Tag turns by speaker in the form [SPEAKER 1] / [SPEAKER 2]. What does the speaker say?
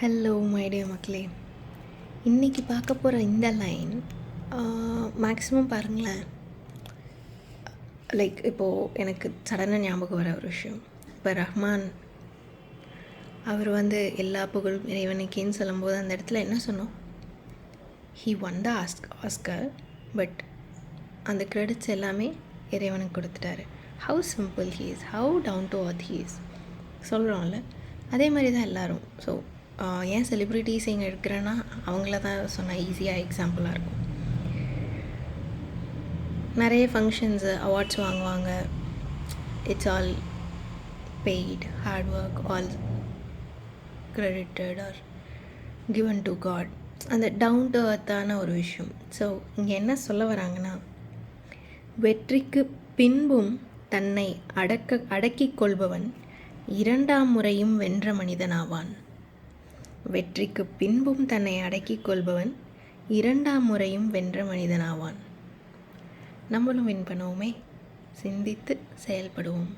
[SPEAKER 1] Hello my dear மக்களே, இன்றைக்கி பார்க்க போகிற இந்த லைன் மேக்ஸிமம் பாருங்களேன். லைக் இப்போது எனக்கு சடனாக ஞாபகம் வர ஒரு விஷயம். இப்போ ரஹ்மான் அவர் எல்லா புகழும் இறைவனுக்கேன்னு சொல்லும்போது அந்த இடத்துல என்ன சொன்னோம்? He won the Oscar, but அந்த கிரெடிட்ஸ் எல்லாமே இறைவனுக்கு கொடுத்துட்டாரு. How simple he is, how down to earth he is சொல்கிறோம்ல. அதே மாதிரி தான் எல்லோரும். ஸோ ஏன் செலிப்ரிட்டிஸ் இங்கே எடுக்கிறேன்னா அவங்கள தான் சொன்னால் ஈஸியாக எக்ஸாம்பிளாக இருக்கும். நிறைய ஃபங்க்ஷன்ஸு அவார்ட்ஸ் வாங்குவாங்க. It's all paid, hard work, all credited are given to God. அந்த டவுன் டு அர்த்தான ஒரு விஷயம். ஸோ இங்கே என்ன சொல்ல வராங்கன்னா, வெற்றிக்கு பின்பும் தன்னை அடக்கிக் கொள்பவன் இரண்டாம் முறையும் வென்ற மனிதனாவான். வெற்றிக்கு பின்பும் தன்னை அடக்கிக் கொள்பவன் இரண்டாம் முறையும் வென்ற மனிதனாவான். நம்மளும் வின் பண்ணுவோமே, சிந்தித்து செயல்படுவோம்.